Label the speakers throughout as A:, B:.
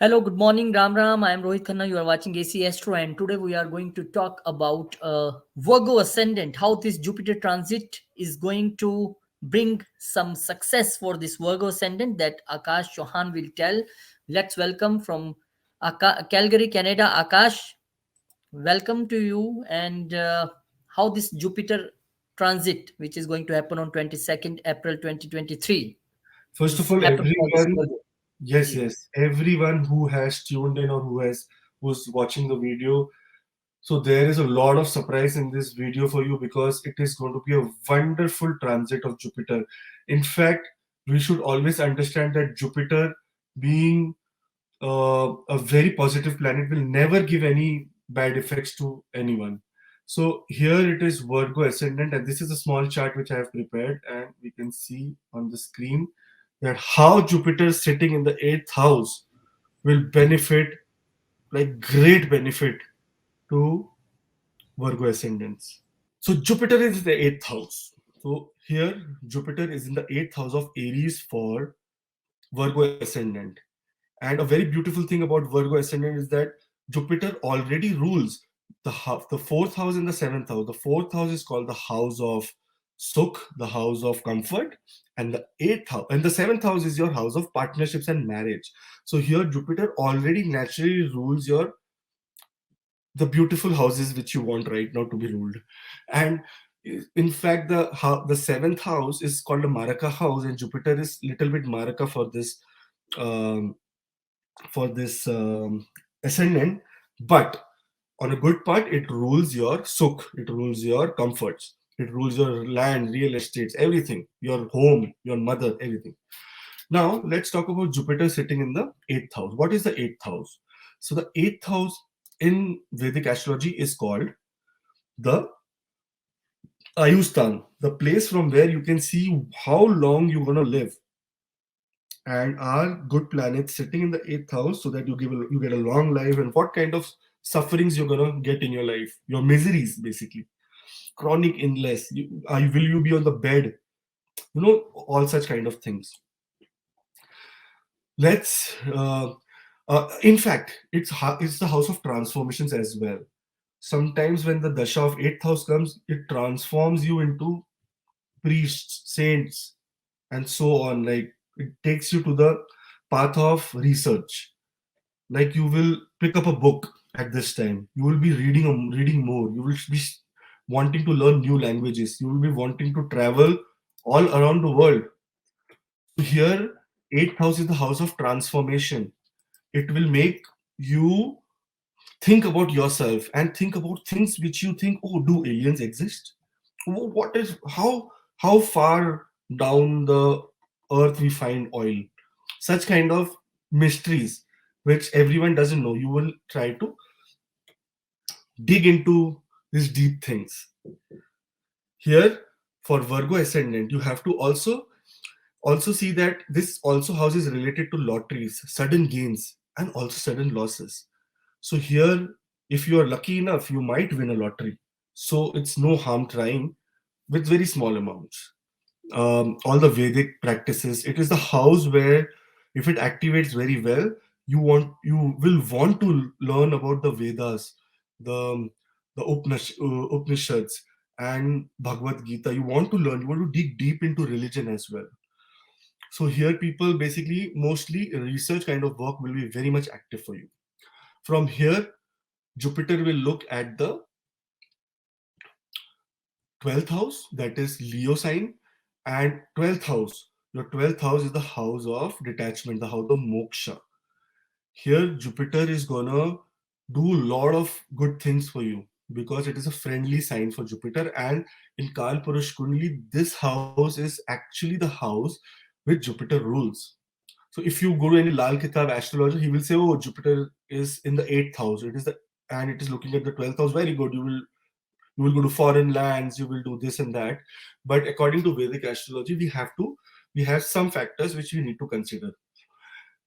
A: Hello, good morning, Ram Ram. I am Rohit Khanna. You are watching AC Astro, and today we are going to talk about Virgo Ascendant, how this Jupiter transit is going to bring some success for this Virgo Ascendant that Akash Chauhan will tell. Let's welcome from Calgary, Canada, Akash. Welcome to you, and how this Jupiter transit, which is going to happen on 22nd April 2023,
B: First of
A: is
B: all,
A: happen for this
B: everyone,
A: Virgo.
B: yes, yes, everyone who has tuned in or who's watching the video. So there is a lot of surprise in this video for you because it is going to be a wonderful transit of Jupiter. In fact, we should always understand that Jupiter, being a very positive planet, will never give any bad effects to anyone. So here it is Virgo ascendant, and this is a small chart which I have prepared, and we can see on the screen that how Jupiter sitting in the eighth house will benefit, like great benefit to Virgo ascendants. So Jupiter is in the eighth house. So here Jupiter is in the eighth house of Aries for Virgo ascendant. And a very beautiful thing about Virgo ascendant is that Jupiter already rules the fourth house and the seventh house. The fourth house is called the house of Sukh, the house of comfort, and the eighth house and the seventh house is your house of partnerships and marriage. So here Jupiter already naturally rules your the beautiful houses which you want right now to be ruled. And in fact, the seventh house is called a Maraka house, and Jupiter is little bit Maraka um, for this ascendant. But on a good part, it rules your sukh, it rules your comforts, it rules your land, real estates, everything, your home, your mother, everything. Now let's talk about Jupiter sitting in the eighth house. What is the eighth house? So the eighth house in Vedic astrology is called the Ayustan, the place from where you can see how long you're gonna live, and are good planets sitting in the eighth house so that you get a long life, and what kind of sufferings you're gonna get in your life, your miseries basically, chronic illness, will you be on the bed, all such kind of things. Let's in fact it's the house of transformations as well. Sometimes when the dasha of eighth house comes, it transforms you into priests, saints, and so on. Like, it takes you to the path of research. Like, you will pick up a book at this time, you will be reading more, you will be wanting to learn new languages, you will be wanting to travel all around the world. So here, eighth house is the house of transformation. It will make you think about yourself and think about things which you think, oh, do aliens exist? What is how far down the earth we find oil? Such kind of mysteries which everyone doesn't know. You will try to dig into these deep things. Here, for Virgo ascendant, you have to also see that this also house is related to lotteries, sudden gains, and also sudden losses. So here, if you are lucky enough, you might win a lottery. So it's no harm trying with very small amounts. All the Vedic practices, it is the house where, if it activates very well, you will want to learn about the Vedas, the Upanishads, and Bhagavad Gita. You want to learn. You want to dig deep into religion as well. So here, people basically mostly research kind of work will be very much active for you. From here, Jupiter will look at the 12th house, that is Leo sign, and 12th house. Your 12th house is the house of detachment, the house of moksha. Here, Jupiter is gonna do a lot of good things for you because it is a friendly sign for Jupiter. And in Kal Purush Kundli, this house is actually the house which Jupiter rules. So if you go to any Lal Kitab astrologer, he will say, "Oh, Jupiter is in the eighth house. It is the and it is looking at the 12th house. Very good. You will go to foreign lands, you will do this and that." But according to Vedic astrology, we have some factors which we need to consider.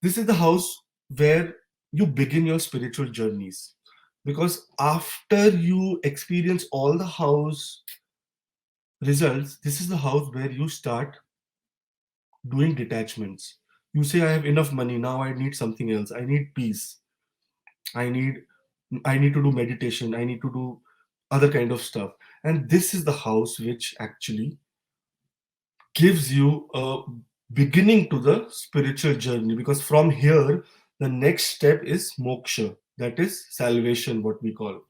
B: This is the house where you begin your spiritual journeys, because after you experience all the house results, this is the house where you start doing detachments. You say, I have enough money, now I need something else. I need peace. I need I need to do meditation. I need to do other kind of stuff. And this is the house which actually gives you a beginning to the spiritual journey, because from here the next step is moksha, that is salvation, what we call.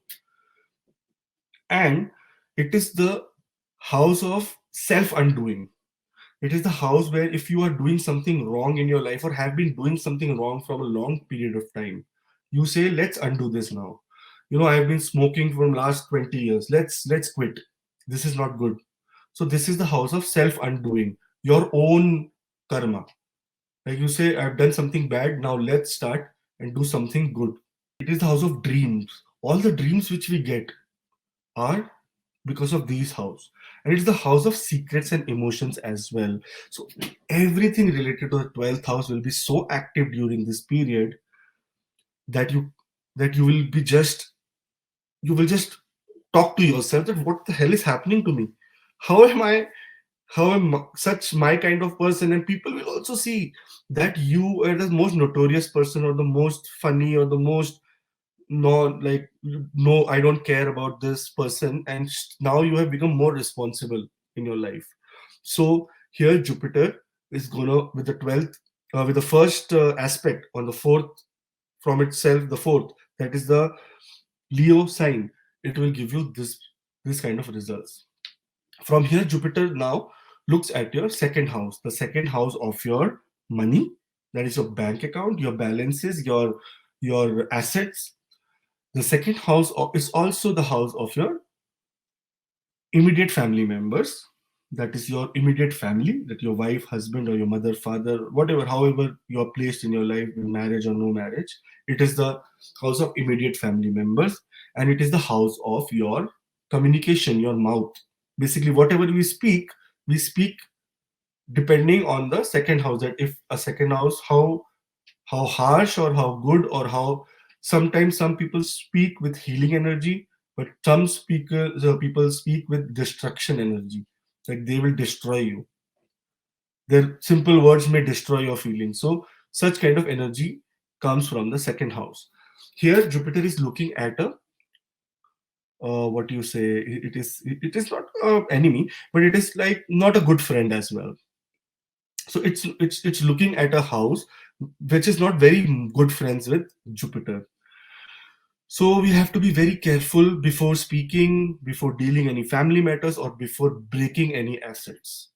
B: And it is the house of self undoing. It is the house where if you are doing something wrong in your life or have been doing something wrong from a long period of time, you say, let's undo this now. I have been smoking from last 20 years. Let's quit. This is not good. So this is the house of self undoing, your own karma. Like you say, I've done something bad, now let's start and do something good. It is the house of dreams. All the dreams which we get are because of these house, and it's the house of secrets and emotions as well. So everything related to the 12th house will be so active during this period that you will be just you will just talk to yourself that what the hell is happening to me, how am I how am such my kind of person. And people will also see that you are the most notorious person or the most funny or the most, no, like, no, I don't care about this person, and now you have become more responsible in your life. So here Jupiter is gonna with the 12th, with the first aspect on the fourth, from itself the fourth, that is the Leo sign. It will give you this kind of results. From here Jupiter now looks at your second house, the second house of your money, that is your bank account, your balances, your assets. The second house is also the house of your immediate family members. That is your immediate family, that your wife, husband, or your mother, father, whatever, however you are placed in your life, in marriage or no marriage. It is the house of immediate family members, and it is the house of your communication, your mouth. Basically, whatever we speak depending on the second house. That if a second house, how harsh or how good or how, sometimes some people speak with healing energy, but some speakers people speak with destruction energy, like they will destroy you. Their simple words may destroy your feelings. So such kind of energy comes from the second house. Here Jupiter is looking at a, what do you say, it is not a enemy, but it is like not a good friend as well. So it's looking at a house which is not very good friends with Jupiter. So we have to be very careful before speaking, before dealing any family matters, or before breaking any assets.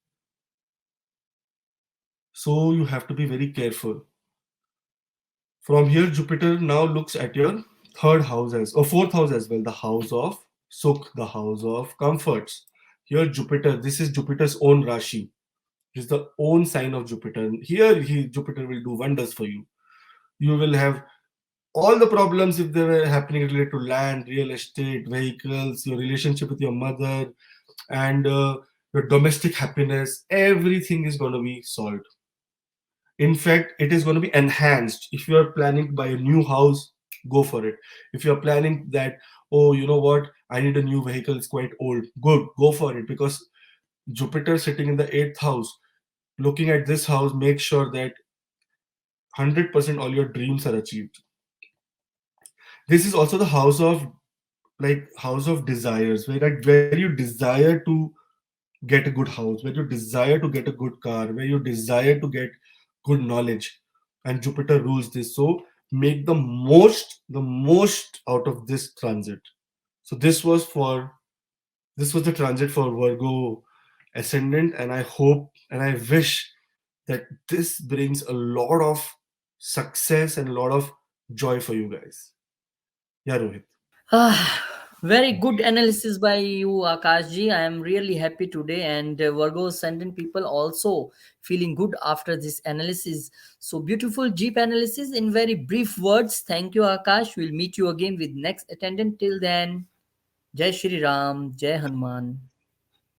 B: So you have to be very careful. From here, Jupiter now looks at your third house as, or fourth house as well, the house of Sukh, the house of comforts. Here, Jupiter, this is Jupiter's own Rashi. It is the own sign of Jupiter. Here, Jupiter will do wonders for you. You will have all the problems if they were happening related to land, real estate, vehicles, your relationship with your mother, and your domestic happiness. Everything is going to be solved. In fact, it is going to be enhanced. If you are planning to buy a new house, go for it. If you are planning that, oh, you know what, I need a new vehicle, it's quite old, good, go for it, because Jupiter sitting in the eighth house, looking at this house, make sure that 100% all your dreams are achieved. This is also the house of, like, house of desires, where you desire to get a good house, where you desire to get a good car, where you desire to get good knowledge, and Jupiter rules this. So make the most out of this transit. So this was the transit for Virgo Ascendant, and I hope and I wish that this brings a lot of success and a lot of joy for you guys. Yeah, Rohit.
A: Ah, very good analysis by you, Akashji. I am really happy today, and Virgo Ascendant people also feeling good after this analysis. So beautiful, deep analysis in very brief words. Thank you, Akash. We'll meet you again with next attendant. Till then, Jai Shri Ram, Jai Hanuman.